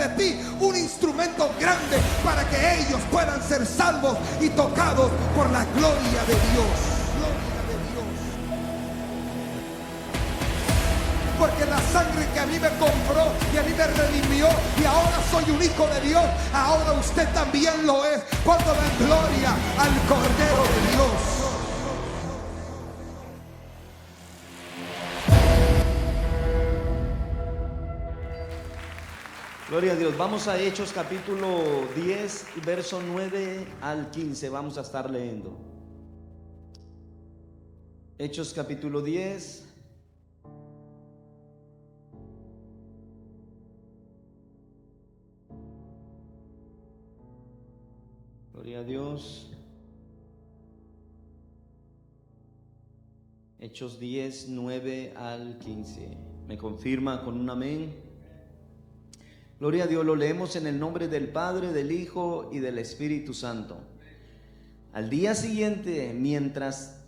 de ti un instrumento grande para que ellos puedan ser salvos y tocados por la gloria de Dios. Gloria de Dios. Porque la sangre que a mí me compró y a mí me redimió y ahora soy un hijo de Dios, ahora usted también lo es cuando da gloria al Cordero de Dios. Gloria a Dios. Vamos a Hechos capítulo 10, verso 9 al 15. Vamos a estar leyendo. Hechos capítulo 10. Gloria a Dios. Hechos 10, 9 al 15. ¿Me confirma con un amén? Gloria a Dios. Lo leemos en el nombre del Padre, del Hijo y del Espíritu Santo. Al día siguiente, mientras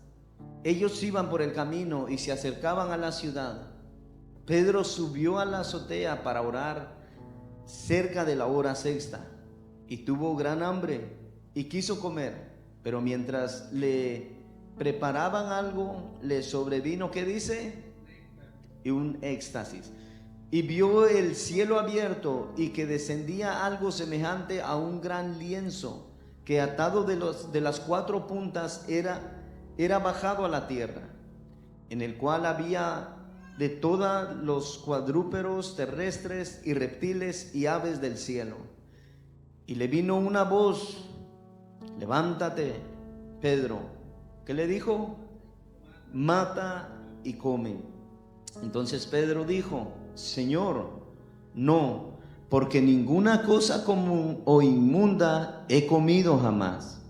ellos iban por el camino y se acercaban a la ciudad, Pedro subió a la azotea para orar cerca de la hora sexta, y tuvo gran hambre y quiso comer, pero mientras le preparaban algo, le sobrevino, ¿qué dice? Y un éxtasis. Y vio el cielo abierto y que descendía algo semejante a un gran lienzo que atado de las cuatro puntas era bajado a la tierra, en el cual había de todos los cuadrúpedos terrestres y reptiles y aves del cielo. Y le vino una voz: levántate, Pedro. ¿Qué le dijo? Mata y come. Entonces Pedro dijo: Señor, no, porque ninguna cosa común o inmunda he comido jamás.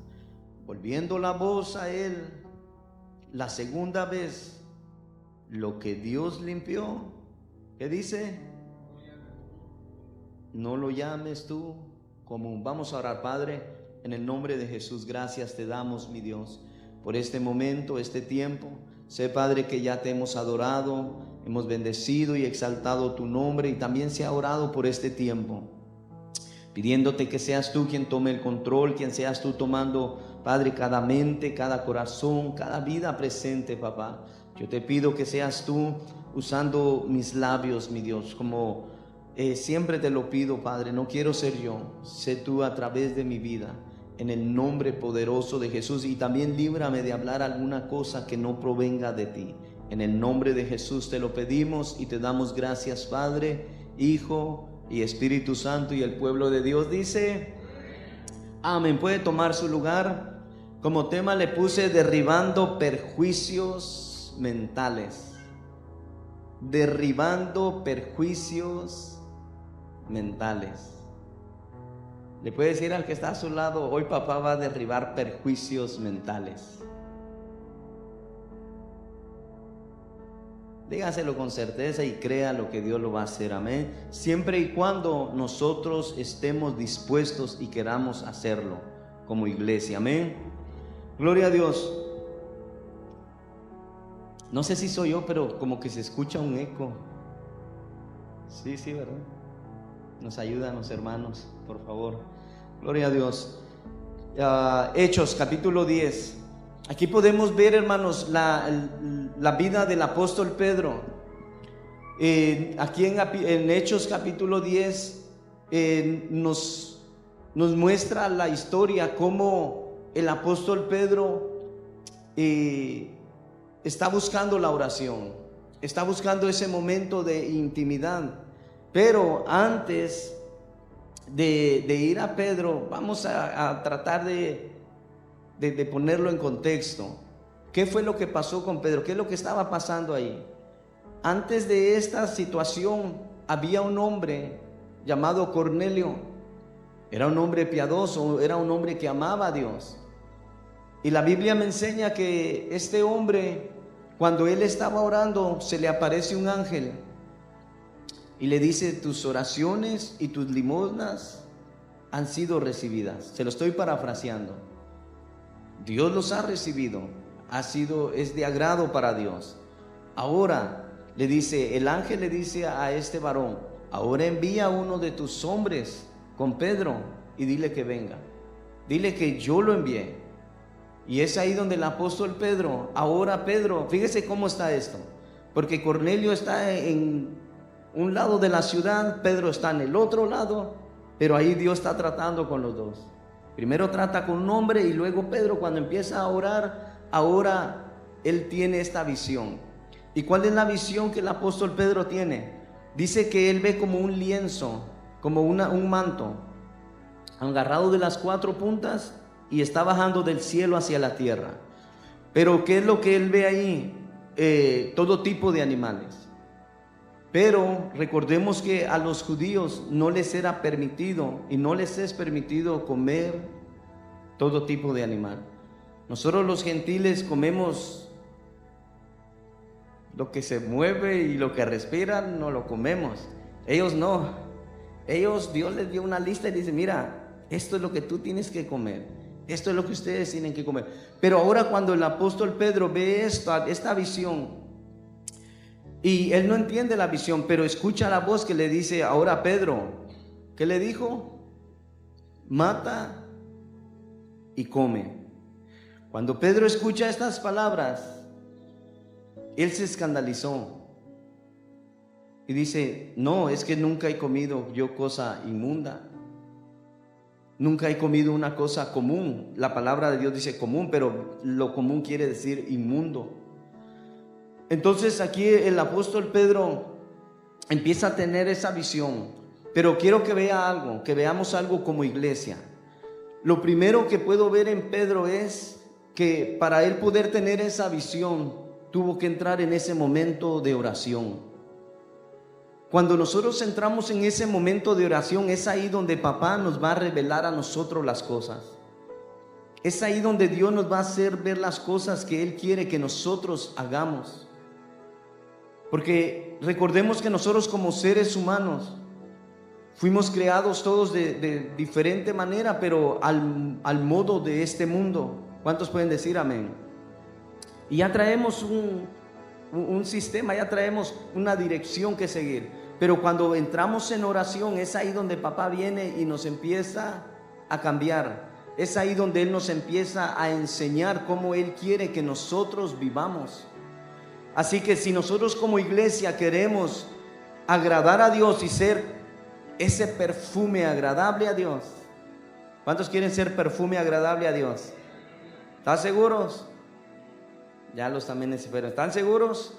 Volviendo la voz a él la segunda vez, lo que Dios limpió, ¿qué dice? No lo llames tú común. Vamos a orar. Padre, en el nombre de Jesús, gracias te damos, mi Dios, por este momento, este tiempo. Sé, Padre, que ya te hemos adorado, hemos bendecido y exaltado tu nombre, y también se ha orado por este tiempo, pidiéndote que seas tú quien tome el control, quien seas tú tomando, Padre, cada mente, cada corazón, cada vida presente, papá. Yo te pido que seas tú usando mis labios, mi Dios, como siempre te lo pido, Padre. No quiero ser yo, sé tú a través de mi vida, en el nombre poderoso de Jesús. Y también líbrame de hablar alguna cosa que no provenga de ti. En el nombre de Jesús te lo pedimos y te damos gracias, Padre, Hijo y Espíritu Santo. Y el pueblo de Dios dice amén. Puede tomar su lugar. Como tema le puse derribando perjuicios mentales. Derribando perjuicios mentales. Le puede decir al que está a su lado: hoy papá va a derribar perjuicios mentales. Dígaselo con certeza y crea lo que Dios lo va a hacer, amén. Siempre y cuando nosotros estemos dispuestos y queramos hacerlo como iglesia, amén. Gloria a Dios. No sé si soy yo, pero como que se escucha un eco. Sí, ¿verdad? Nos ayudan los hermanos, por favor. Gloria a Dios. Hechos capítulo 10. Aquí podemos ver, hermanos, la vida del apóstol Pedro. Aquí en Hechos capítulo 10 nos muestra la historia, cómo el apóstol Pedro está buscando la oración, está buscando ese momento de intimidad. Pero antes de ir a Pedro, vamos a tratar de ponerlo en contexto. ¿Qué fue lo que pasó con Pedro? ¿Qué es lo que estaba pasando ahí? Antes de esta situación había un hombre llamado Cornelio. Era un hombre piadoso, era un hombre que amaba a Dios. Y la Biblia me enseña que este hombre, cuando él estaba orando, se le aparece un ángel y le dice: tus oraciones y tus limosnas han sido recibidas. Se lo estoy parafraseando. Dios los ha recibido, es de agrado para Dios. Ahora le dice, el ángel le dice a este varón: ahora envía a uno de tus hombres con Pedro y dile que venga. Dile que yo lo envié. Y es ahí donde el apóstol Pedro, ahora Pedro, fíjese cómo está esto, porque Cornelio está en un lado de la ciudad, Pedro está en el otro lado, pero ahí Dios está tratando con los dos. Primero trata con un hombre y luego Pedro, cuando empieza a orar, ahora él tiene esta visión. ¿Y cuál es la visión que el apóstol Pedro tiene? Dice que él ve como un lienzo, como un manto, agarrado de las cuatro puntas y está bajando del cielo hacia la tierra. Pero ¿qué es lo que él ve ahí? Todo tipo de animales. Pero recordemos que a los judíos no les era permitido y no les es permitido comer todo tipo de animal. Nosotros los gentiles comemos lo que se mueve y lo que respira, no lo comemos. Ellos no. Ellos, Dios les dio una lista y dice, mira, esto es lo que tú tienes que comer. Esto es lo que ustedes tienen que comer. Pero ahora cuando el apóstol Pedro ve esta visión, y él no entiende la visión, pero escucha la voz que le dice, ahora Pedro, ¿qué le dijo? Mata y come. Cuando Pedro escucha estas palabras, él se escandalizó y dice, no, es que nunca he comido yo cosa inmunda. Nunca he comido una cosa común. La palabra de Dios dice común, pero lo común quiere decir inmundo. Entonces aquí el apóstol Pedro empieza a tener esa visión, pero quiero que vea algo, que veamos algo como iglesia. Lo primero que puedo ver en Pedro es que para él poder tener esa visión, tuvo que entrar en ese momento de oración. Cuando nosotros entramos en ese momento de oración, es ahí donde papá nos va a revelar a nosotros las cosas. Es ahí donde Dios nos va a hacer ver las cosas que Él quiere que nosotros hagamos. Porque recordemos que nosotros como seres humanos fuimos creados todos de diferente manera, pero al modo de este mundo. ¿Cuántos pueden decir amén? Y ya traemos un sistema, ya traemos una dirección que seguir. Pero cuando entramos en oración, es ahí donde papá viene y nos empieza a cambiar. Es ahí donde Él nos empieza a enseñar cómo Él quiere que nosotros vivamos. Así que si nosotros como iglesia queremos agradar a Dios y ser ese perfume agradable a Dios, ¿cuántos quieren ser perfume agradable a Dios? ¿Están seguros? Ya los también se fueron. ¿Están seguros?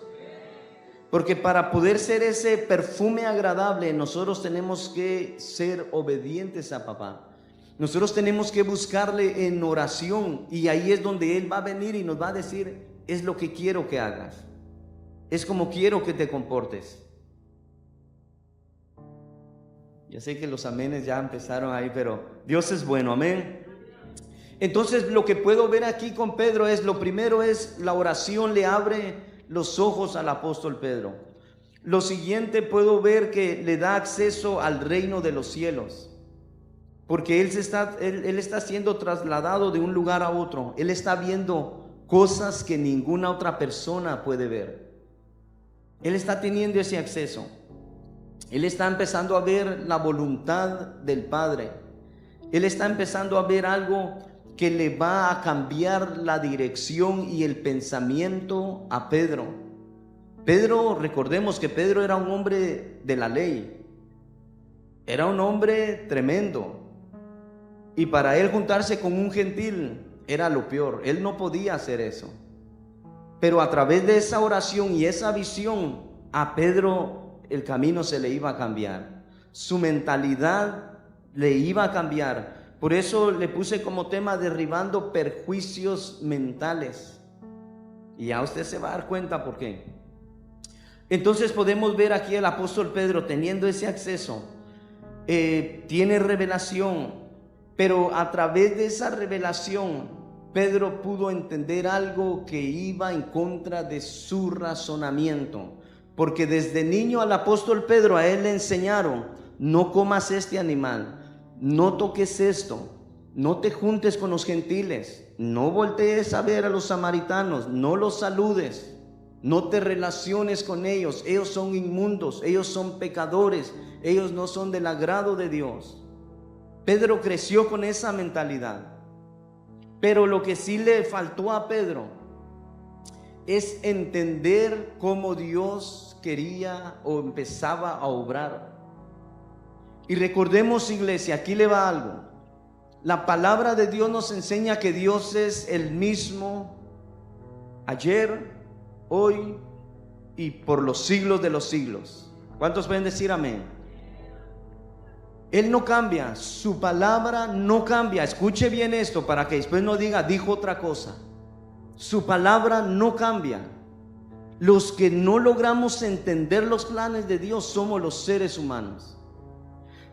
Porque para poder ser ese perfume agradable, nosotros tenemos que ser obedientes a papá. Nosotros tenemos que buscarle en oración, y ahí es donde Él va a venir y nos va a decir, es lo que quiero que hagas, es como quiero que te comportes. Ya sé que los amenes ya empezaron ahí, pero Dios es bueno, amén. Entonces lo que puedo ver aquí con Pedro es, lo primero es la oración le abre los ojos al apóstol Pedro. Lo siguiente, puedo ver que le da acceso al reino de los cielos, porque él está siendo trasladado de un lugar a otro. Él está viendo cosas que ninguna otra persona puede ver. Él está teniendo ese acceso. Él está empezando a ver la voluntad del Padre. Él está empezando a ver algo que le va a cambiar la dirección y el pensamiento a Pedro. Pedro, recordemos que Pedro era un hombre de la ley. Era un hombre tremendo. Y para él juntarse con un gentil era lo peor. Él no podía hacer eso. Pero a través de esa oración y esa visión, a Pedro el camino se le iba a cambiar. Su mentalidad le iba a cambiar. Por eso le puse como tema derribando perjuicios mentales. Y ya usted se va a dar cuenta por qué. Entonces podemos ver aquí al apóstol Pedro teniendo ese acceso. Tiene revelación, pero a través de esa revelación Pedro pudo entender algo que iba en contra de su razonamiento, porque desde niño al apóstol Pedro, a él le enseñaron: no comas este animal, no toques esto, no te juntes con los gentiles, no voltees a ver a los samaritanos, no los saludes. No te relaciones con ellos. Ellos son inmundos, ellos son pecadores, ellos no son del agrado de Dios. Pedro creció con esa mentalidad. Pero lo que sí le faltó a Pedro es entender cómo Dios quería o empezaba a obrar. Y recordemos, iglesia, aquí le va algo. La palabra de Dios nos enseña que Dios es el mismo ayer, hoy y por los siglos de los siglos. ¿Cuántos pueden decir amén? Él no cambia, su palabra no cambia. Escuche bien esto para que después no diga, dijo otra cosa. Su palabra no cambia. Los que no logramos entender los planes de Dios somos los seres humanos.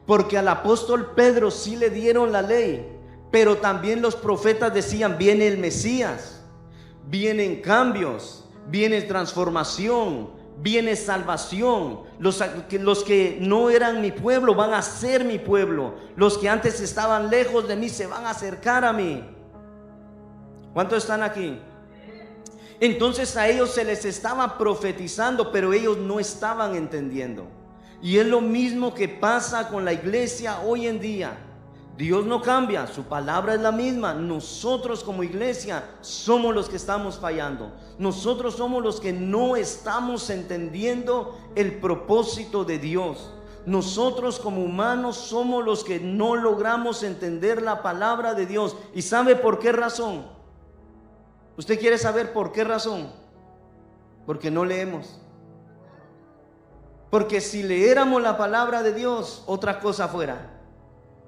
Porque al apóstol Pedro sí le dieron la ley, pero también los profetas decían, viene el Mesías, vienen cambios, viene transformación, viene salvación. Los que no eran mi pueblo van a ser mi pueblo. Los que antes estaban lejos de mí se van a acercar a mí. ¿Cuántos están aquí? Entonces a ellos se les estaba profetizando, pero ellos no estaban entendiendo. Y es lo mismo que pasa con la iglesia hoy en día. Dios no cambia, su palabra es la misma. Nosotros como iglesia somos los que estamos fallando. Nosotros somos los que no estamos entendiendo el propósito de Dios. Nosotros como humanos somos los que no logramos entender la palabra de Dios. ¿Y sabe por qué razón? ¿Usted quiere saber por qué razón? Porque no leemos. Porque si leéramos la palabra de Dios, otra cosa fuera.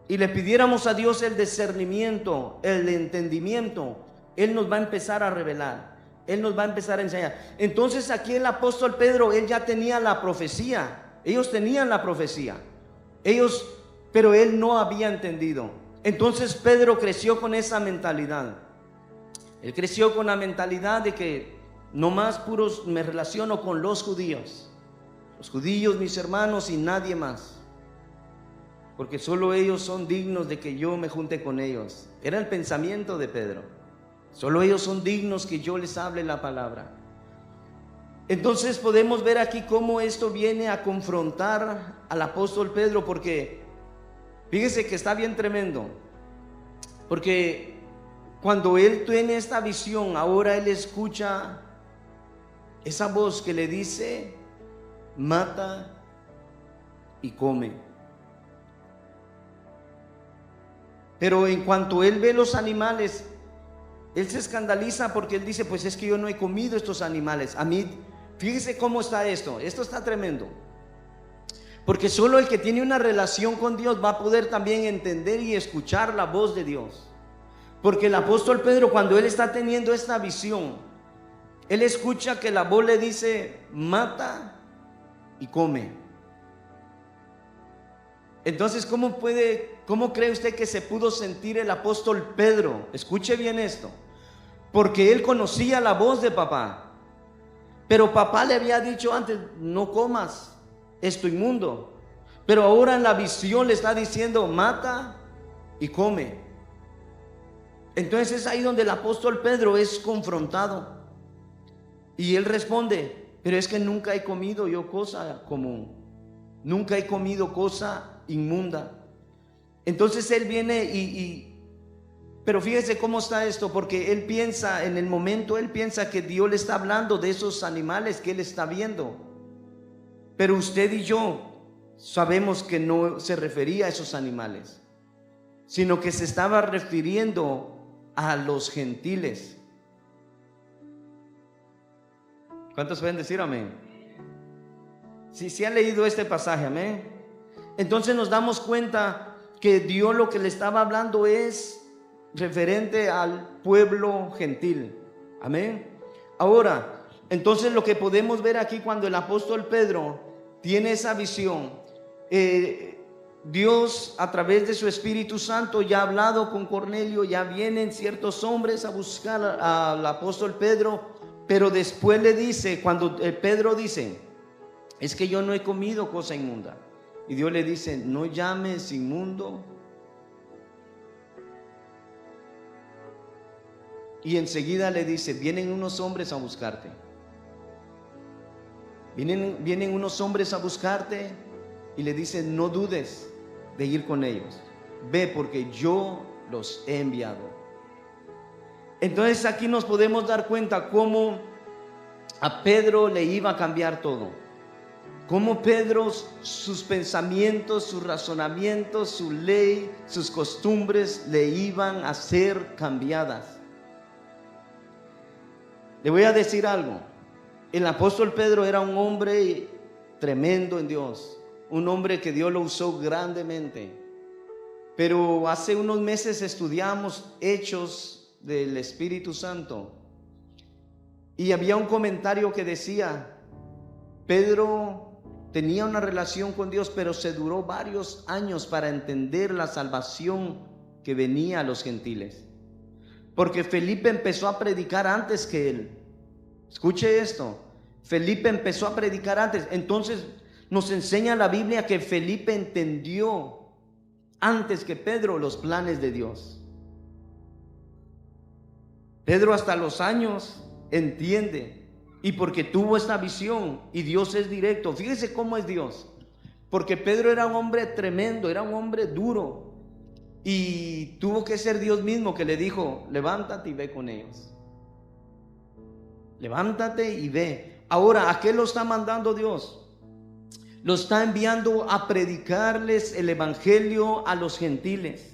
Y le pidiéramos a Dios el discernimiento, el entendimiento, Él nos va a empezar a revelar, Él nos va a empezar a enseñar. Entonces aquí el apóstol Pedro, él ya tenía la profecía. Ellos tenían la profecía, pero él no había entendido. Entonces Pedro creció con esa mentalidad. Él creció con la mentalidad de que no más puros me relaciono con los judíos. Los judíos, mis hermanos, y nadie más, porque solo ellos son dignos de que yo me junte con ellos. Era el pensamiento de Pedro. Solo ellos son dignos que yo les hable la palabra. Entonces podemos ver aquí cómo esto viene a confrontar al apóstol Pedro, porque fíjese que está bien tremendo. Porque cuando él tiene esta visión, ahora él escucha esa voz que le dice: mata y come. Pero en cuanto él ve los animales, él se escandaliza, porque él dice: pues es que yo no he comido estos animales. A mí, fíjese cómo está esto está tremendo. Porque solo el que tiene una relación con Dios va a poder también entender y escuchar la voz de Dios. Porque el apóstol Pedro, cuando él está teniendo esta visión, él escucha que la voz le dice: mata y come. Entonces, ¿cómo cree usted que se pudo sentir el apóstol Pedro? Escuche bien esto. Porque él conocía la voz de papá, pero papá le había dicho antes: no comas esto inmundo. Pero ahora en la visión le está diciendo: mata y come. Entonces es ahí donde el apóstol Pedro es confrontado. Y él responde: pero es que nunca he comido yo cosa común, nunca he comido cosa inmunda. Entonces él viene pero fíjese cómo está esto, porque él piensa, en el momento él piensa que Dios le está hablando de esos animales que él está viendo. Pero usted y yo sabemos que no se refería a esos animales, sino que se estaba refiriendo a los gentiles. ¿Cuántos pueden decir amén? Si han leído este pasaje, amén. Entonces nos damos cuenta que Dios lo que le estaba hablando es referente al pueblo gentil, amén. Ahora, entonces lo que podemos ver aquí, cuando el apóstol Pedro tiene esa visión, Dios a través de su Espíritu Santo ya ha hablado con Cornelio, ya vienen ciertos hombres a buscar al apóstol Pedro. Pero después le dice, cuando Pedro dice: es que yo no he comido cosa inmunda, y Dios le dice: no llames inmundo. Y enseguida le dice: vienen unos hombres a buscarte. Vienen unos hombres a buscarte y le dicen: no dudes de ir con ellos. Ve, porque yo los he enviado. Entonces aquí nos podemos dar cuenta cómo a Pedro le iba a cambiar todo. Cómo Pedro, sus pensamientos, sus razonamientos, su ley, sus costumbres le iban a ser cambiadas. Le voy a decir algo. El apóstol Pedro era un hombre tremendo en Dios, un hombre que Dios lo usó grandemente. Pero hace unos meses estudiamos Hechos del Espíritu Santo y había un comentario que decía: Pedro tenía una relación con Dios, pero se duró varios años para entender la salvación que venía a los gentiles, porque Felipe empezó a predicar antes que él. Escuche esto: Felipe empezó a predicar antes. Entonces nos enseña la Biblia que Felipe entendió antes que Pedro los planes de Dios. Pedro hasta los años entiende, y porque tuvo esta visión, y Dios es directo. Fíjese cómo es Dios, porque Pedro era un hombre tremendo, era un hombre duro, y tuvo que ser Dios mismo que le dijo: levántate y ve con ellos. Levántate y ve. Ahora, ¿a qué lo está mandando Dios? Lo está enviando a predicarles el evangelio a los gentiles.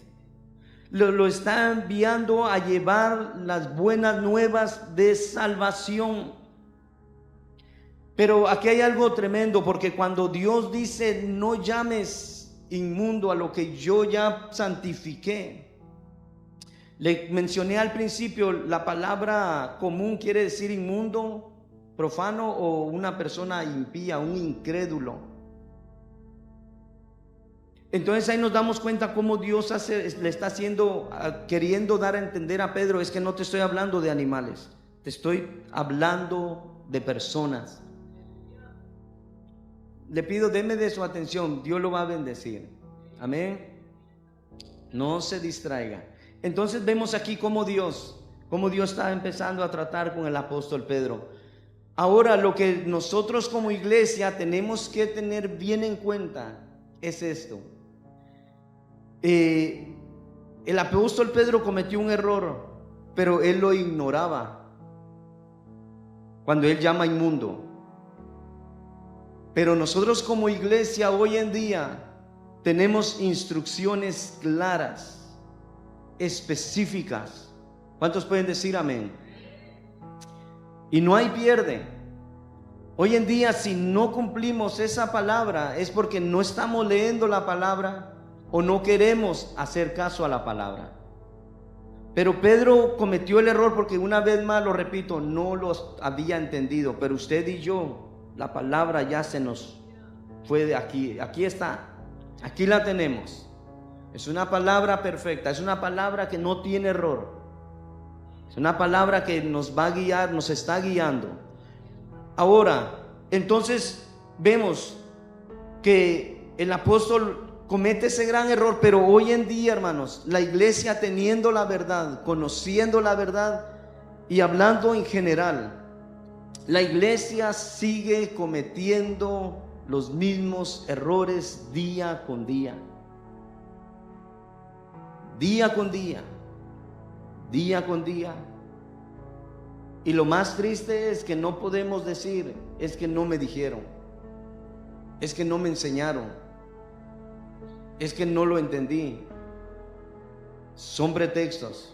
Lo está enviando a llevar las buenas nuevas de salvación. Pero aquí hay algo tremendo, porque cuando Dios dice: no llames inmundo a lo que yo ya santifiqué. Le mencioné al principio, la palabra común quiere decir inmundo, profano o una persona impía, un incrédulo. Entonces ahí nos damos cuenta cómo Dios le está queriendo dar a entender a Pedro: es que no te estoy hablando de animales, te estoy hablando de personas. Le pido, deme de su atención, Dios lo va a bendecir. Amén. No se distraiga. Entonces vemos aquí cómo Dios está empezando a tratar con el apóstol Pedro. Ahora, lo que nosotros como iglesia tenemos que tener bien en cuenta es esto. El apóstol Pedro cometió un error, pero él lo ignoraba cuando él llama inmundo. Pero nosotros como iglesia hoy en día tenemos instrucciones claras, específicas. ¿Cuántos pueden decir amén? Y no hay pierde. Hoy en día, si no cumplimos esa palabra, es porque no estamos leyendo la palabra o no queremos hacer caso a la palabra. Pero Pedro cometió el error porque, una vez más lo repito, no los había entendido. Pero usted y yo, la palabra ya se nos fue de aquí. Aquí está, aquí la tenemos. Es una palabra perfecta, es una palabra que no tiene error. Es una palabra que nos va a guiar, nos está guiando. Ahora, entonces vemos que el apóstol comete ese gran error, pero hoy en día, hermanos, la iglesia, teniendo la verdad, conociendo la verdad y hablando en general, la iglesia sigue cometiendo los mismos errores día con día. Día con día. Día con día. Y lo más triste es que no podemos decir: es que no me dijeron, es que no me enseñaron, es que no lo entendí. Son pretextos,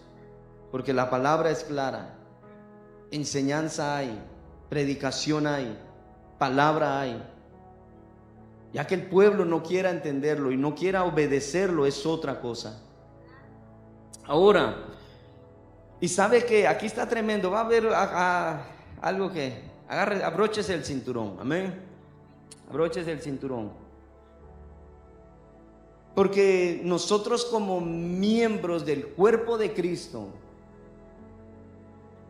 porque la palabra es clara. Enseñanza hay, predicación hay, palabra hay. Ya que el pueblo no quiera entenderlo y no quiera obedecerlo, es otra cosa. Ahora, y sabe que aquí está tremendo. Va a haber algo que agarre, abróchese el cinturón. Amén. Abróchese el cinturón. Porque nosotros, como miembros del cuerpo de Cristo,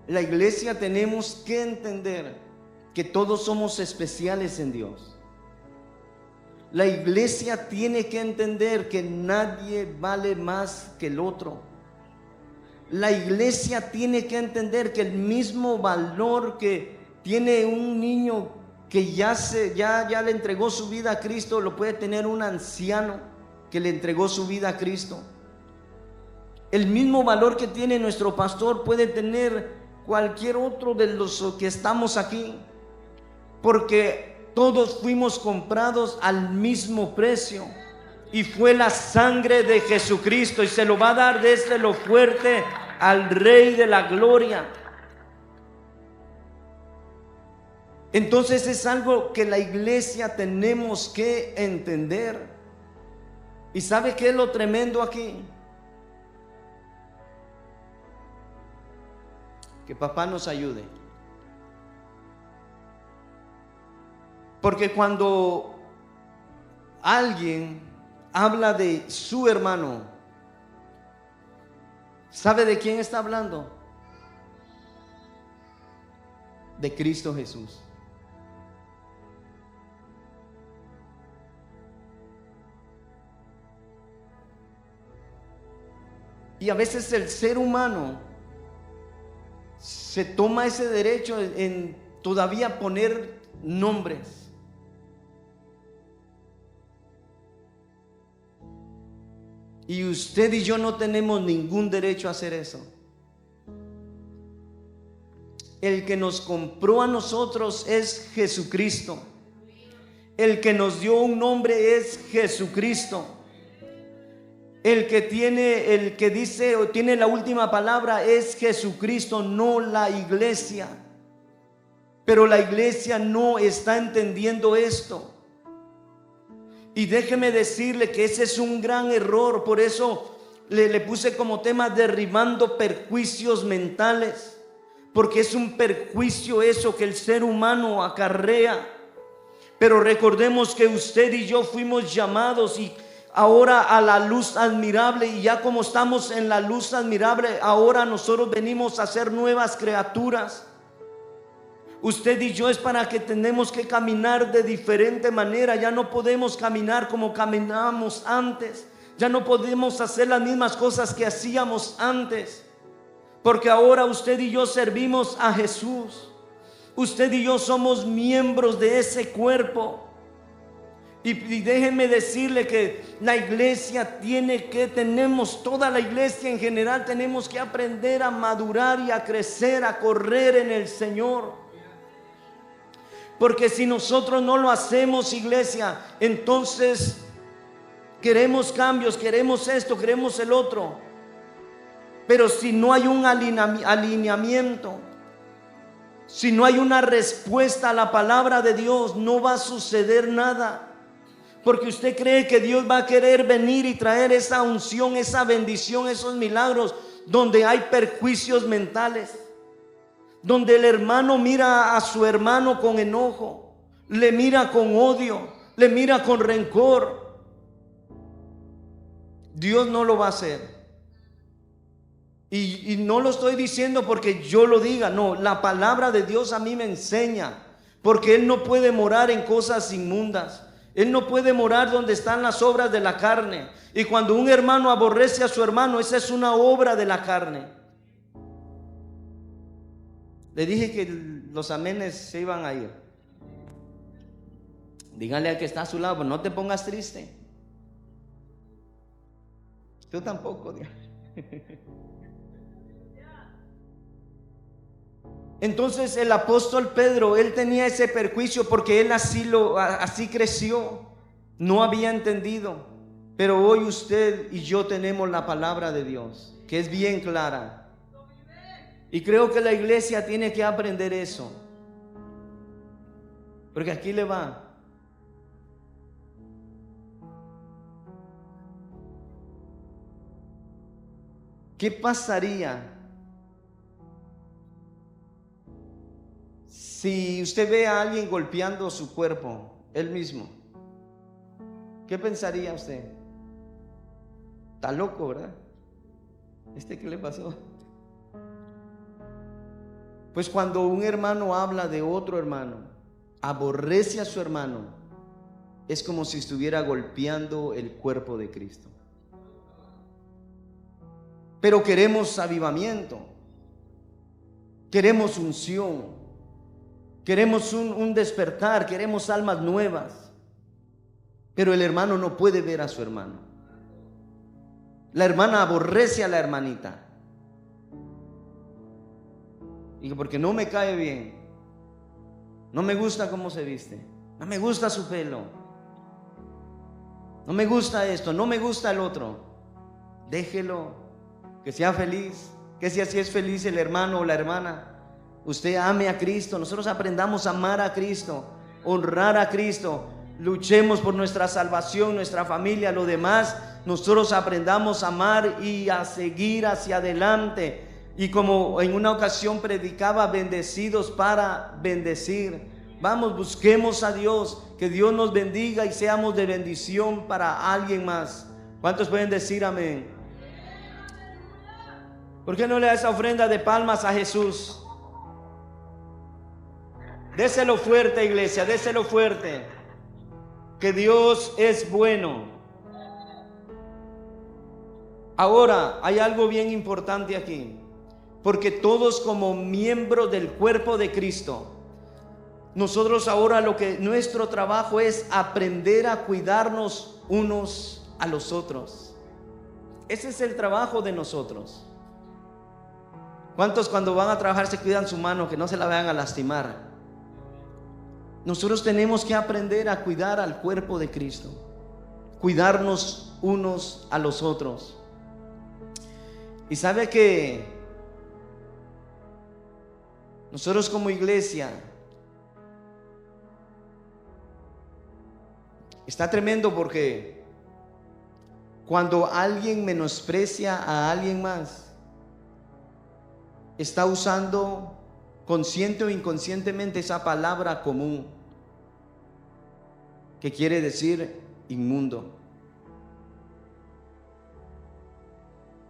la iglesia, tenemos que entender que todos somos especiales en Dios. La iglesia tiene que entender que nadie vale más que el otro. La iglesia tiene que entender que el mismo valor que tiene un niño que ya le entregó su vida a Cristo, lo puede tener un anciano que le entregó su vida a Cristo. El mismo valor que tiene nuestro pastor puede tener cualquier otro de los que estamos aquí, porque todos fuimos comprados al mismo precio, y fue la sangre de Jesucristo, y se lo va a dar desde lo fuerte al Rey de la Gloria. Entonces es algo que la iglesia tenemos que entender. ¿Y sabe qué es lo tremendo aquí? Que papá nos ayude. Porque cuando alguien habla de su hermano, ¿sabe de quién está hablando? De Cristo Jesús. Y a veces el ser humano se toma ese derecho en todavía poner nombres. Y usted y yo no tenemos ningún derecho a hacer eso. El que nos compró a nosotros es Jesucristo. El que nos dio un nombre es Jesucristo. El que dice o tiene la última palabra es Jesucristo, no la iglesia. Pero la iglesia no está entendiendo esto. Y déjeme decirle que ese es un gran error. Por eso le puse como tema derribando perjuicios mentales. Porque es un perjuicio eso que el ser humano acarrea. Pero recordemos que usted y yo fuimos llamados y ahora a la luz admirable, y ya como estamos en la luz admirable, ahora nosotros venimos a ser nuevas criaturas. Usted y yo es para que tenemos que caminar de diferente manera. Ya no podemos caminar como caminábamos antes. Ya no podemos hacer las mismas cosas que hacíamos antes, porque ahora usted y yo servimos a Jesús. Usted y yo somos miembros de ese cuerpo. Y déjenme decirle que la iglesia tenemos toda la iglesia en general, tenemos que aprender a madurar y a crecer, a correr en el Señor. Porque si nosotros no lo hacemos, iglesia, entonces queremos cambios, queremos esto, queremos el otro. Pero si no hay un alineamiento, si no hay una respuesta a la palabra de Dios, no va a suceder nada. Porque usted cree que Dios va a querer venir y traer esa unción, esa bendición, esos milagros donde hay perjuicios mentales, donde el hermano mira a su hermano con enojo, le mira con odio, le mira con rencor. Dios no lo va a hacer. Y no lo estoy diciendo porque yo lo diga, no, la palabra de Dios a mí me enseña, porque Él no puede morar en cosas inmundas. Él no puede morar donde están las obras de la carne. Y cuando un hermano aborrece a su hermano, esa es una obra de la carne. Le dije que los amenes se iban a ir. Dígale al que está a su lado, no te pongas triste. Tú tampoco. Entonces el apóstol Pedro, él tenía ese perjuicio porque él así creció, no había entendido. Pero hoy usted y yo tenemos la palabra de Dios, que es bien clara. Y creo que la iglesia tiene que aprender eso. Porque aquí le va. ¿Qué pasaría si usted ve a alguien golpeando su cuerpo, él mismo? ¿Qué pensaría usted? Está loco, ¿verdad? ¿Qué le pasó? Pues cuando un hermano habla de otro hermano, aborrece a su hermano, es como si estuviera golpeando el cuerpo de Cristo. Pero queremos avivamiento, queremos unción, Queremos un despertar, queremos almas nuevas. Pero el hermano no puede ver a su hermano. La hermana aborrece a la hermanita. Y porque no me cae bien. No me gusta cómo se viste. No me gusta su pelo. No me gusta esto, no me gusta el otro. Déjelo, que sea feliz. Que si así es feliz el hermano o la hermana, usted ame a Cristo. Nosotros aprendamos a amar a Cristo, honrar a Cristo. Luchemos por nuestra salvación, nuestra familia, lo demás. Nosotros aprendamos a amar y a seguir hacia adelante. Y como en una ocasión predicaba, bendecidos para bendecir. Vamos, busquemos a Dios, que Dios nos bendiga y seamos de bendición para alguien más. ¿Cuántos pueden decir amén? ¿Por qué no le da esa ofrenda de palmas a Jesús? Déselo fuerte, iglesia, déselo fuerte. Que Dios es bueno. Ahora, hay algo bien importante aquí. Porque todos como miembros del cuerpo de Cristo, nosotros ahora nuestro trabajo es aprender a cuidarnos unos a los otros. Ese es el trabajo de nosotros. ¿Cuántos cuando van a trabajar se cuidan su mano, que no se la vayan a lastimar? Nosotros tenemos que aprender a cuidar al cuerpo de Cristo, cuidarnos unos a los otros. Y sabe que nosotros como iglesia, está tremendo porque cuando alguien menosprecia a alguien más, está usando consciente o inconscientemente esa palabra común que quiere decir inmundo.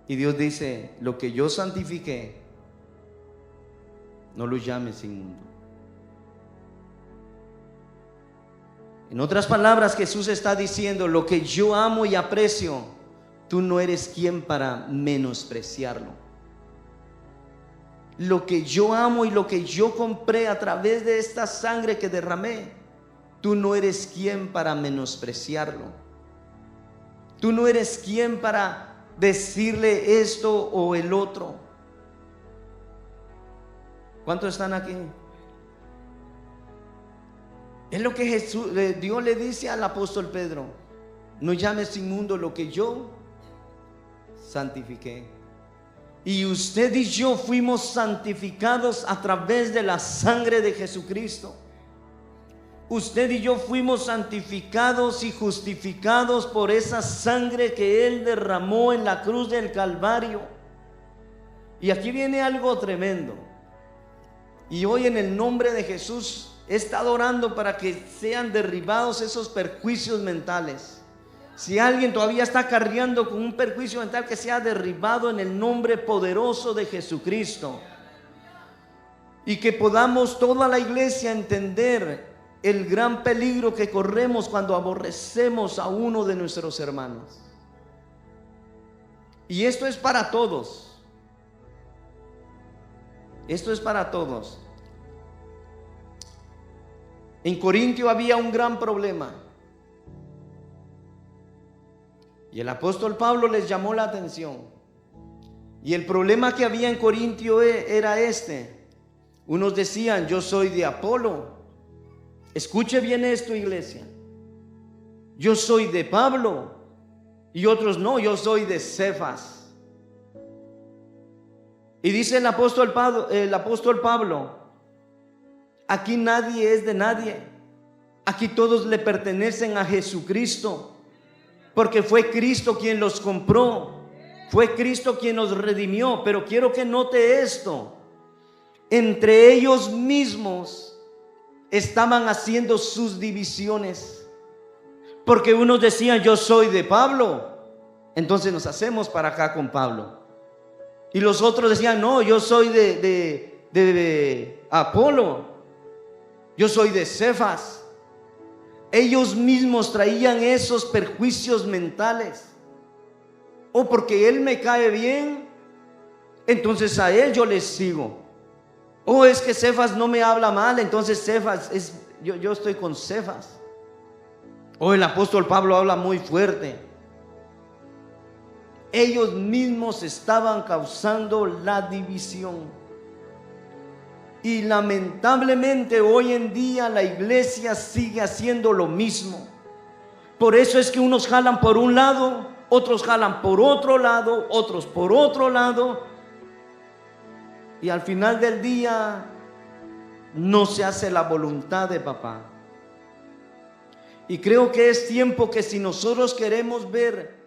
Y Dios dice: lo que yo santifiqué, no lo llames inmundo. En otras palabras, Jesús está diciendo: lo que yo amo y aprecio, tú no eres quien para menospreciarlo. Lo que yo amo y lo que yo compré a través de esta sangre que derramé, tú no eres quien para menospreciarlo. Tú no eres quien para decirle esto o el otro. ¿Cuántos están aquí? Es lo que Dios le dice al apóstol Pedro: no llames inmundo lo que yo santifiqué. Y usted y yo fuimos santificados a través de la sangre de Jesucristo. Usted y yo fuimos santificados y justificados por esa sangre que Él derramó en la cruz del Calvario. Y aquí viene algo tremendo. Y hoy, en el nombre de Jesús, he estado orando para que sean derribados esos perjuicios mentales. Si alguien todavía está cargando con un perjuicio mental, que sea derribado en el nombre poderoso de Jesucristo. Y que podamos toda la iglesia entender el gran peligro que corremos cuando aborrecemos a uno de nuestros hermanos. Y esto es para todos. Esto es para todos. En Corintio había un gran problema. Y el apóstol Pablo les llamó la atención. Y el problema que había en Corintio era este. Unos decían: yo soy de Apolo. Escuche bien esto, iglesia. Yo soy de Pablo. Y otros: no, yo soy de Cefas. Y dice el apóstol Pablo: aquí nadie es de nadie. Aquí todos le pertenecen a Jesucristo. Porque fue Cristo quien los compró. Fue Cristo quien los redimió. Pero quiero que note esto: entre ellos mismos estaban haciendo sus divisiones. Porque unos decían: yo soy de Pablo, entonces nos hacemos para acá con Pablo. Y los otros decían: no, yo soy de Apolo, yo soy de Cefas. Ellos mismos traían esos perjuicios mentales. O porque él me cae bien, entonces a él yo le sigo. Oh, es que Cefas no me habla mal, entonces Cefas es, yo estoy con Cefas. Oh, el apóstol Pablo habla muy fuerte. Ellos mismos estaban causando la división. Y lamentablemente hoy en día la iglesia sigue haciendo lo mismo. Por eso es que unos jalan por un lado, otros jalan por otro lado, otros por otro lado. Y al final del día no se hace la voluntad de papá. Y creo que es tiempo que si nosotros queremos ver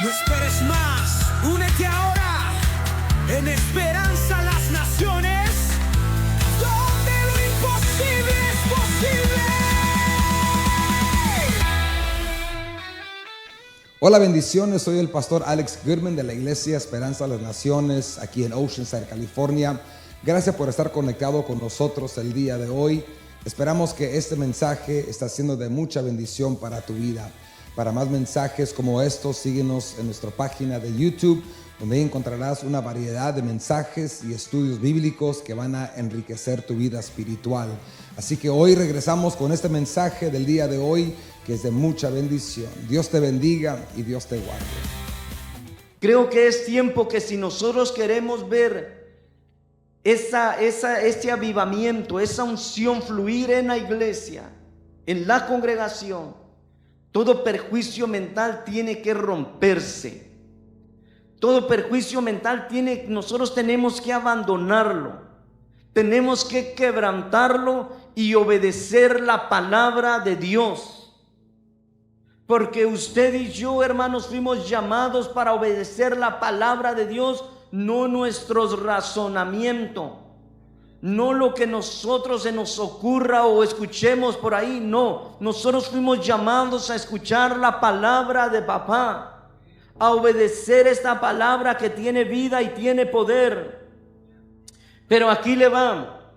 no esperes más, únete ahora en Esperanza a las Naciones, donde lo imposible es posible. Hola, bendiciones, soy el pastor Alex Goodman de la iglesia Esperanza a las Naciones aquí en Oceanside, California. Gracias por estar conectado con nosotros el día de hoy. Esperamos que este mensaje está siendo de mucha bendición para tu vida. Para más mensajes como estos, síguenos en nuestra página de YouTube, donde encontrarás una variedad de mensajes y estudios bíblicos que van a enriquecer tu vida espiritual. Así que hoy regresamos con este mensaje del día de hoy, que es de mucha bendición. Dios te bendiga y Dios te guarde. Creo que es tiempo que si nosotros queremos ver este avivamiento, esa unción fluir en la iglesia, en la congregación, todo perjuicio mental tiene que romperse. Todo perjuicio mental nosotros tenemos que abandonarlo. Tenemos que quebrantarlo y obedecer la palabra de Dios. Porque usted y yo, hermanos, fuimos llamados para obedecer la palabra de Dios, no nuestros razonamientos. No lo que nosotros se nos ocurra o escuchemos por ahí, no. Nosotros fuimos llamados a escuchar la palabra de papá, a obedecer esta palabra que tiene vida y tiene poder. Pero aquí le va.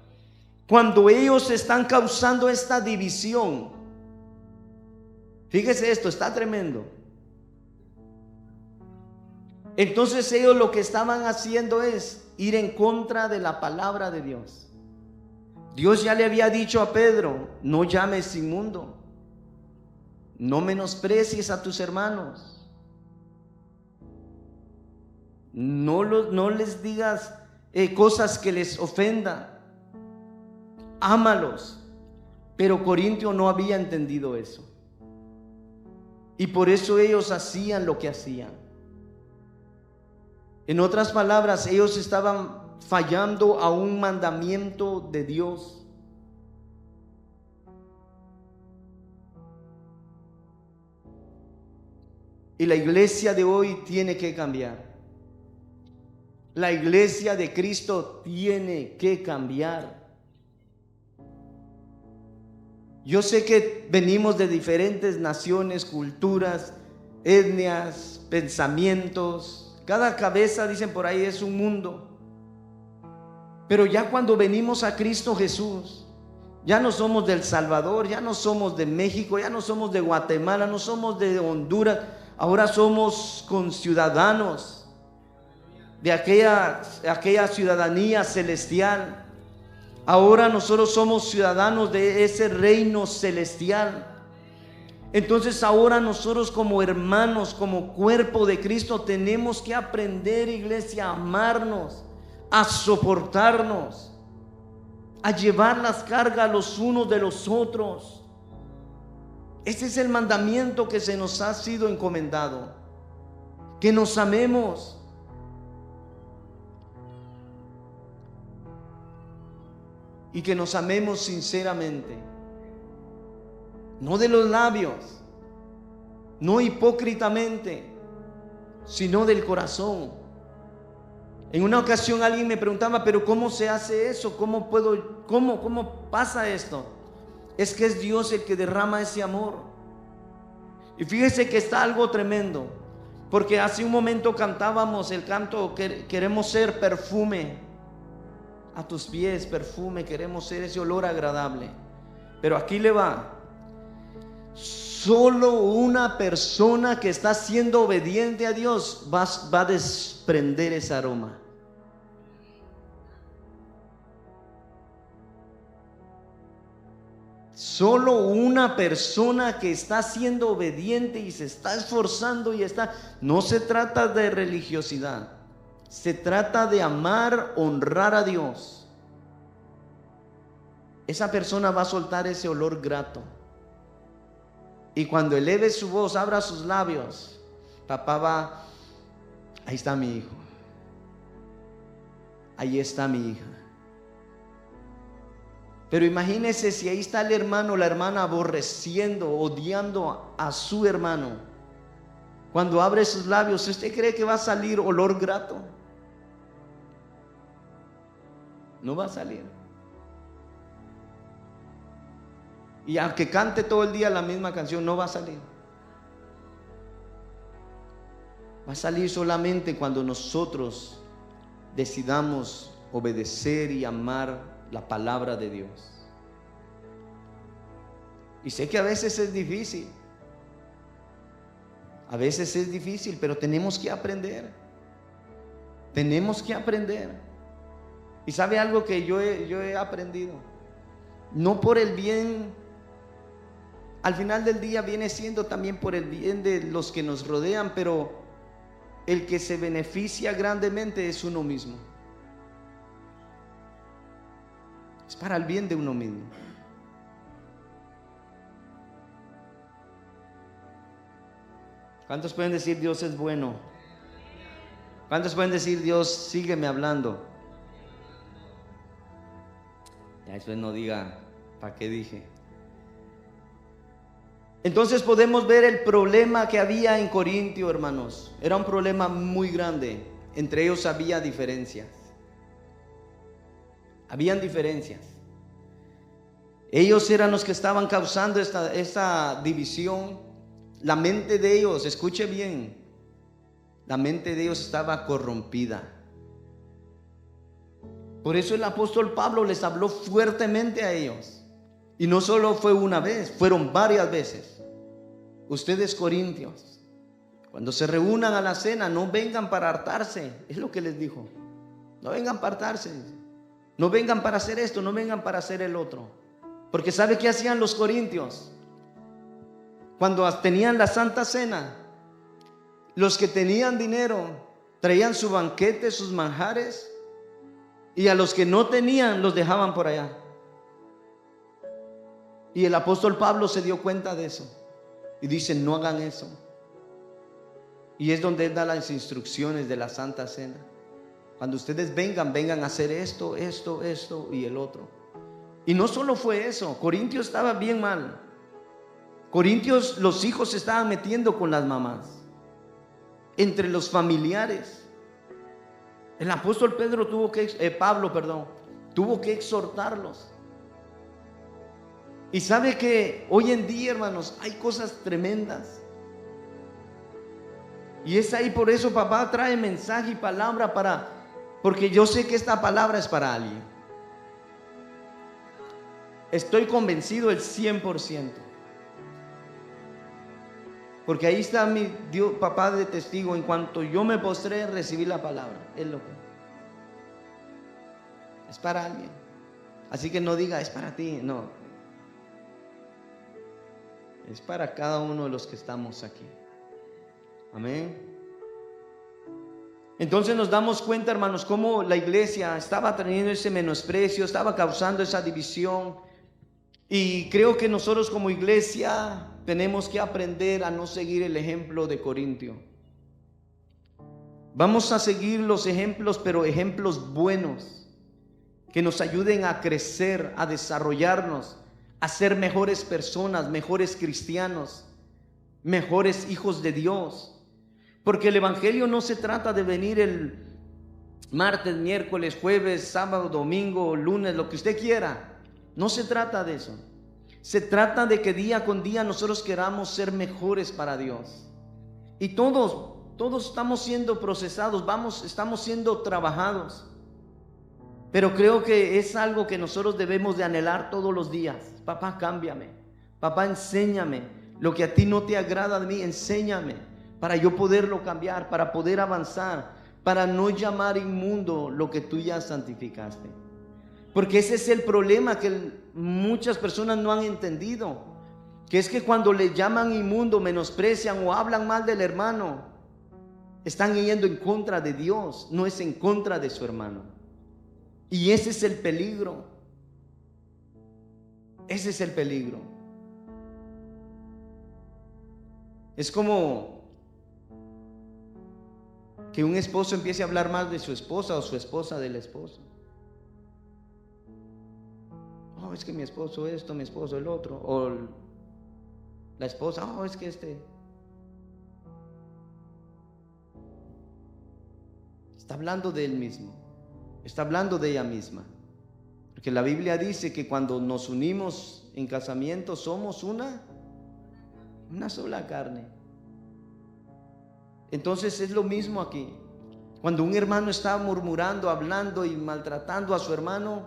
Cuando ellos están causando esta división, fíjese esto, está tremendo. Entonces ellos lo que estaban haciendo es ir en contra de la palabra de Dios. Dios ya le había dicho a Pedro: no llames inmundo, no menosprecies a tus hermanos, no les digas cosas que les ofendan, ámalos. Pero Corintio no había entendido eso, y por eso ellos hacían lo que hacían. En otras palabras, ellos estaban fallando a un mandamiento de Dios. Y la iglesia de hoy tiene que cambiar. La iglesia de Cristo tiene que cambiar. Yo sé que venimos de diferentes naciones, culturas, etnias, pensamientos. Cada cabeza, dicen por ahí, es un mundo. Pero ya cuando venimos a Cristo Jesús, ya no somos de El Salvador, ya no somos de México, ya no somos de Guatemala, no somos de Honduras. Ahora somos conciudadanos de aquella ciudadanía celestial. Ahora nosotros somos ciudadanos de ese reino celestial. Entonces ahora nosotros como hermanos, como cuerpo de Cristo, tenemos que aprender, iglesia, a amarnos, a soportarnos, a llevar las cargas los unos de los otros. Ese es el mandamiento que se nos ha sido encomendado, que nos amemos. Y que nos amemos sinceramente. No de los labios, no hipócritamente, sino del corazón. En una ocasión alguien me preguntaba: pero ¿cómo se hace eso? ¿Cómo pasa esto? es que es Dios el que derrama ese amor. Y fíjese que está algo tremendo, porque hace un momento cantábamos el canto, queremos ser perfume a tus pies, perfume, queremos ser ese olor agradable. Pero aquí le va. Solo una persona que está siendo obediente a Dios va a desprender ese aroma. Solo una persona que está siendo obediente y se está esforzando y está. No se trata de religiosidad, se trata de amar, honrar a Dios. Esa persona va a soltar ese olor grato. Y cuando eleve su voz, abra sus labios, papá va, ahí está mi hijo, ahí está mi hija. Pero imagínese si ahí está el hermano o la hermana aborreciendo, odiando a su hermano. Cuando abre sus labios, ¿usted cree que va a salir olor grato? No va a salir. Y aunque cante todo el día la misma canción, no va a salir. Va a salir solamente cuando nosotros decidamos obedecer y amar la palabra de Dios. Y sé que a veces es difícil. A veces es difícil, pero tenemos que aprender. Tenemos que aprender. Y sabe algo que yo he aprendido. No por el bien, al final del día viene siendo también por el bien de los que nos rodean, pero el que se beneficia grandemente es uno mismo. Es para el bien de uno mismo. ¿Cuántos pueden decir Dios es bueno? ¿Cuántos pueden decir Dios sígueme hablando? Ya después no diga, ¿para qué dije? Entonces podemos ver el problema que había en Corintio, hermanos. Era un problema muy grande. Entre ellos había diferencias. Habían diferencias. Ellos eran los que estaban causando esta división. La mente de ellos, escuche bien, la mente de ellos estaba corrompida. Por eso el apóstol Pablo les habló fuertemente a ellos. Y no solo fue una vez, fueron varias veces. Ustedes corintios, cuando se reúnan a la cena, no vengan para hartarse. Es lo que les dijo. No vengan para hartarse. No vengan para hacer esto, no vengan para hacer el otro. Porque ¿sabe qué hacían los corintios? Cuando tenían la Santa Cena, los que tenían dinero traían su banquete, sus manjares, y a los que no tenían los dejaban por allá. Y el apóstol Pablo se dio cuenta de eso y dice: no hagan eso. Y es donde él da las instrucciones de la Santa Cena. Cuando ustedes vengan a hacer esto, esto, esto y el otro. Y no solo fue eso, Corintios estaba bien mal. Corintios, los hijos se estaban metiendo con las mamás, entre los familiares. El apóstol Pablo tuvo que exhortarlos. Y sabe que hoy en día, hermanos, hay cosas tremendas. Y es ahí, por eso papá trae mensaje y palabra porque yo sé que esta palabra es para alguien. Estoy convencido el 100%. Porque ahí está mi Dios, papá de testigo. En cuanto yo me postré, recibí la palabra. Es lo que es para alguien. Así que no diga es para ti, no. Es para cada uno de los que estamos aquí. Amén. Entonces nos damos cuenta, hermanos, cómo la iglesia estaba teniendo ese menosprecio, estaba causando esa división. Y creo que nosotros como iglesia tenemos que aprender a no seguir el ejemplo de Corintio. Vamos a seguir los ejemplos, pero ejemplos buenos, que nos ayuden a crecer, a desarrollarnos, a ser mejores personas, mejores cristianos, mejores hijos de Dios. Porque el evangelio no se trata de venir el martes, miércoles, jueves, sábado, domingo, lunes, lo que usted quiera. No se trata de eso. Se trata de que día con día nosotros queramos ser mejores para Dios. Y todos estamos siendo procesados, estamos siendo trabajados. Pero creo que es algo que nosotros debemos de anhelar todos los días. Papá, cámbiame. Papá, enséñame. Lo que a ti no te agrada de mí, enséñame. Para yo poderlo cambiar, para poder avanzar, para no llamar inmundo lo que tú ya santificaste. Porque ese es el problema que muchas personas no han entendido. Que es que cuando le llaman inmundo, menosprecian o hablan mal del hermano, están yendo en contra de Dios, no es en contra de su hermano. Y ese es el peligro. Ese es el peligro. Es como que un esposo empiece a hablar mal de su esposa o su esposa del esposo. Oh, es que mi esposo esto, mi esposo el otro. O la esposa, oh, es que está hablando de él mismo. Está hablando de ella misma. Porque la Biblia dice que cuando nos unimos en casamiento somos una sola carne. Entonces es lo mismo aquí. Cuando un hermano está murmurando, hablando y maltratando a su hermano,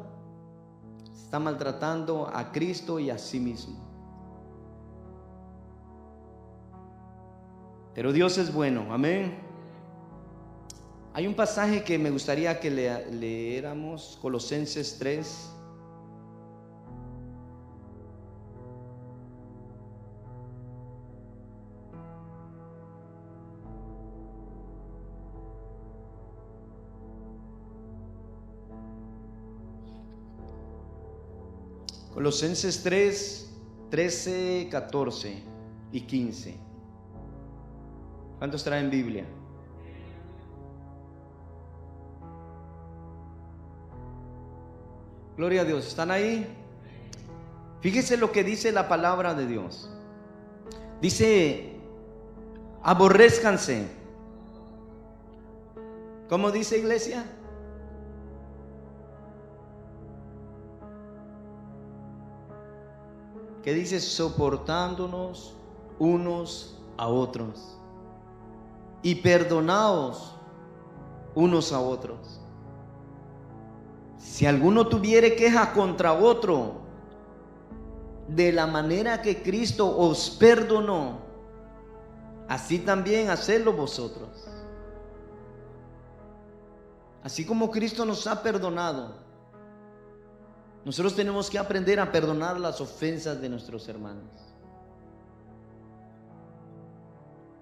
está maltratando a Cristo y a sí mismo. Pero Dios es bueno, amén. Hay un pasaje que me gustaría que leéramos, Colosenses 3. Colosenses 3, 13, 14 y 15. ¿Cuántos traen Biblia? Gloria a Dios, ¿están ahí? Fíjese lo que dice la palabra de Dios. Dice, aborrézcanse. ¿Cómo dice, iglesia? Que dice, soportándonos unos a otros y perdonaos unos a otros. Si alguno tuviere queja contra otro, de la manera que Cristo os perdonó, así también hacedlo vosotros. Así como Cristo nos ha perdonado, nosotros tenemos que aprender a perdonar las ofensas de nuestros hermanos,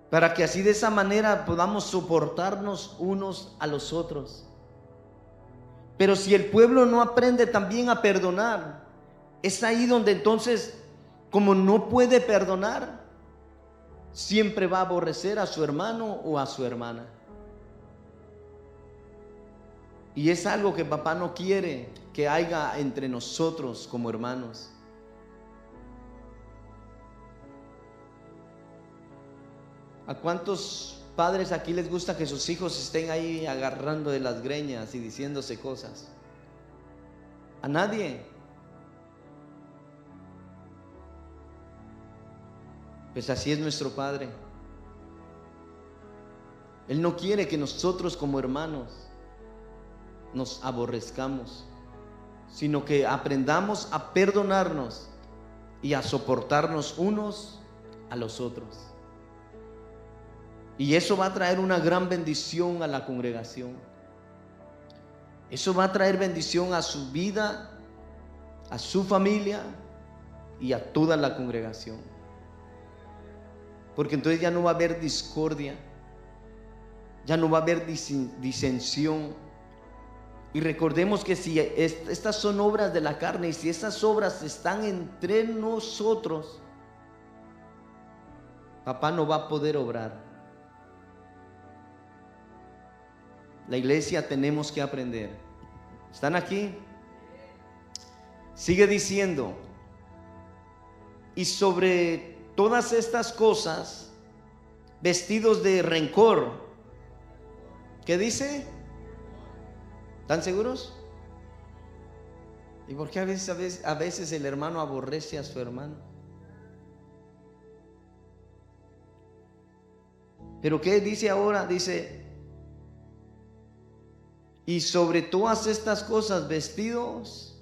para que así de esa manera podamos soportarnos unos a los otros. Pero si el pueblo no aprende también a perdonar, es ahí donde entonces, como no puede perdonar, siempre va a aborrecer a su hermano o a su hermana. Y es algo que papá no quiere que haya entre nosotros como hermanos. ¿A cuántos padres aquí les gusta que sus hijos estén ahí agarrando de las greñas y diciéndose cosas? A nadie. Pues así es nuestro Padre. Él no quiere que nosotros como hermanos nos aborrezcamos, sino que aprendamos a perdonarnos y a soportarnos unos a los otros. Y eso va a traer una gran bendición a la congregación. Eso va a traer bendición a su vida, a su familia y a toda la congregación. Porque entonces ya no va a haber discordia, ya no va a haber disensión. Y recordemos que si estas son obras de la carne y si esas obras están entre nosotros, papá no va a poder obrar. La iglesia tenemos que aprender. ¿Están aquí? Sigue diciendo, y sobre todas estas cosas, vestidos de rencor. ¿Qué dice? ¿Están seguros? ¿Y por qué a veces el hermano aborrece a su hermano? Pero ¿qué dice ahora? Dice, y sobre todas estas cosas vestidos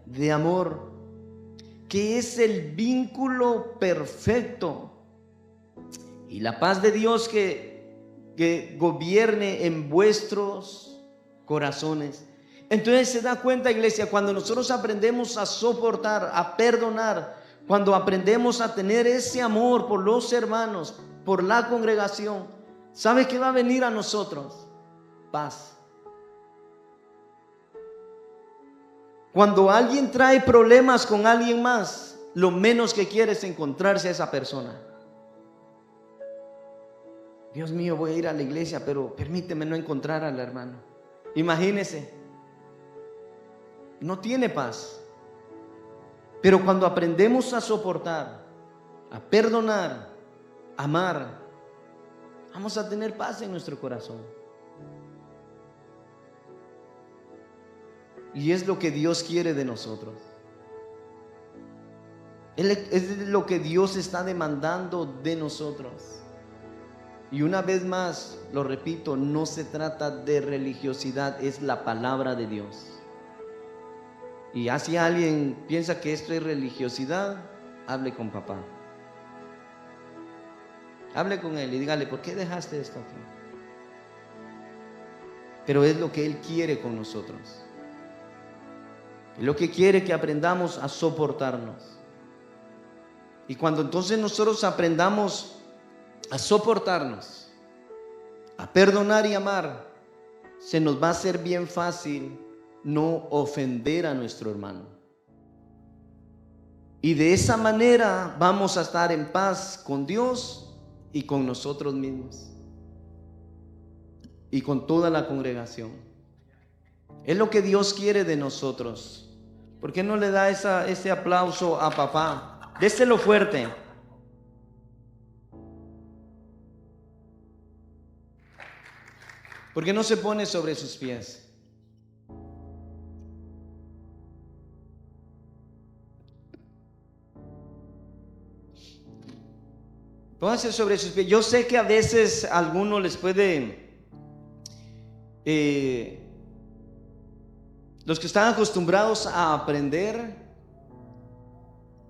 de amor, que es el vínculo perfecto, y la paz de Dios que gobierne en vuestros corazones. Entonces se da cuenta, iglesia, cuando nosotros aprendemos a soportar, a perdonar, cuando aprendemos a tener ese amor por los hermanos, por la congregación, ¿sabe qué va a venir a nosotros? Paz. Cuando alguien trae problemas con alguien más, lo menos que quiere es encontrarse a esa persona. Dios mío, voy a ir a la iglesia, pero permíteme no encontrar al hermano. Imagínese. No tiene paz. Pero cuando aprendemos a soportar, a perdonar, a amar, vamos a tener paz en nuestro corazón. Y es lo que Dios quiere de nosotros. Es lo que Dios está demandando de nosotros. Y una vez más, lo repito, no se trata de religiosidad, es la palabra de Dios. Y si alguien piensa que esto es religiosidad, hable con papá. Hable con él y dígale, ¿por qué dejaste esto aquí? Pero es lo que Él quiere con nosotros. Es lo que quiere que aprendamos a soportarnos. Y cuando entonces nosotros aprendamos a soportarnos, a perdonar y amar, se nos va a hacer bien fácil no ofender a nuestro hermano. Y de esa manera vamos a estar en paz con Dios y con nosotros mismos y con toda la congregación. Es lo que Dios quiere de nosotros. ¿Por qué no le da ese aplauso a papá? Déselo fuerte. ¿Por qué no se pone sobre sus pies? Pónganse sobre sus pies. Yo sé que a veces a algunos les puede, los que están acostumbrados a aprender,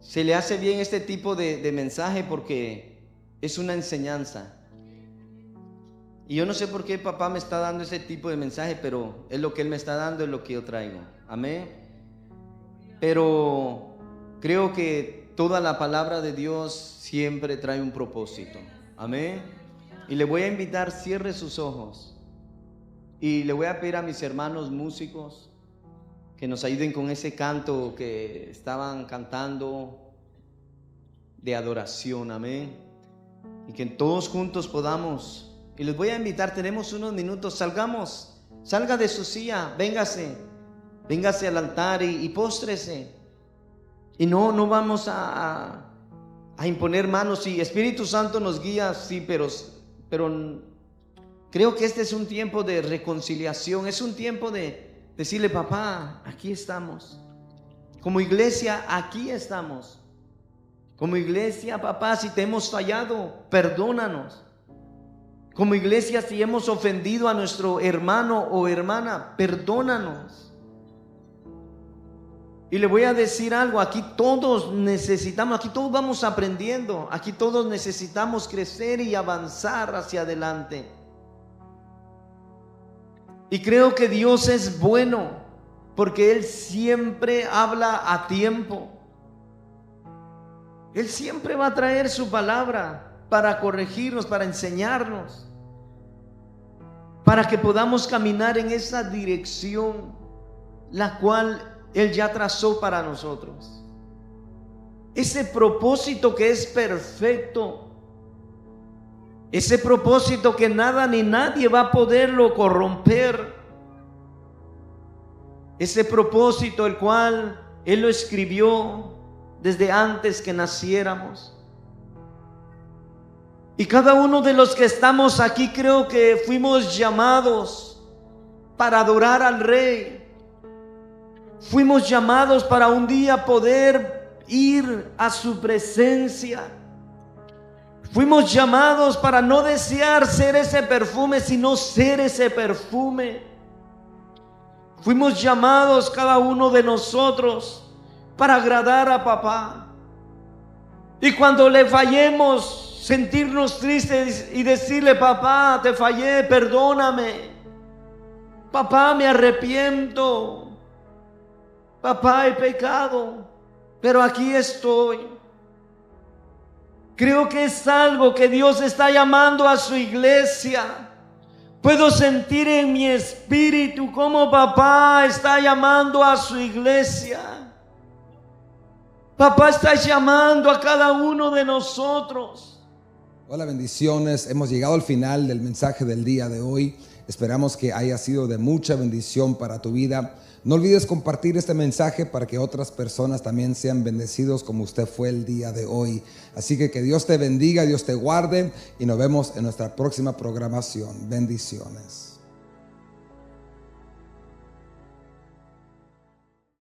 se le hace bien este tipo de mensaje porque es una enseñanza. Y yo no sé por qué papá me está dando ese tipo de mensaje, pero es lo que él me está dando, es lo que yo traigo. Amén. Pero creo que toda la palabra de Dios siempre trae un propósito. Amén. Y le voy a invitar, cierre sus ojos. Y le voy a pedir a mis hermanos músicos que nos ayuden con ese canto que estaban cantando de adoración. Amén. Y que todos juntos podamos. Y les voy a invitar, tenemos unos minutos, salga de su silla, véngase al altar y póstrese. Y no vamos a imponer manos. Si Espíritu Santo nos guía, sí, pero creo que este es un tiempo de reconciliación, es un tiempo de decirle, papá, aquí estamos. Como iglesia, aquí estamos. Como iglesia, papá, si te hemos fallado, perdónanos. Como iglesia, si hemos ofendido a nuestro hermano o hermana, perdónanos. Y le voy a decir algo, aquí todos necesitamos, aquí todos vamos aprendiendo, aquí todos necesitamos crecer y avanzar hacia adelante. Y creo que Dios es bueno, porque Él siempre habla a tiempo. Él siempre va a traer su palabra para corregirnos, para enseñarnos, para que podamos caminar en esa dirección, la cual Él ya trazó para nosotros. Ese propósito que es perfecto, ese propósito que nada ni nadie va a poderlo corromper, ese propósito el cual Él lo escribió desde antes que naciéramos. Y cada uno de los que estamos aquí creo que fuimos llamados para adorar al Rey. Fuimos llamados para un día poder ir a su presencia. Fuimos llamados para no desear ser ese perfume, sino ser ese perfume. Fuimos llamados cada uno de nosotros para agradar a papá. Y cuando le fallemos, sentirnos tristes y decirle: papá, te fallé, perdóname. Papá, me arrepiento. Papá, he pecado, pero aquí estoy. Creo que es algo que Dios está llamando a su iglesia. Puedo sentir en mi espíritu cómo papá está llamando a su iglesia. Papá está llamando a cada uno de nosotros. Hola, bendiciones. Hemos llegado al final del mensaje del día de hoy. Esperamos que haya sido de mucha bendición para tu vida. No olvides compartir este mensaje para que otras personas también sean bendecidos como usted fue el día de hoy. Así que Dios te bendiga, Dios te guarde y nos vemos en nuestra próxima programación. Bendiciones.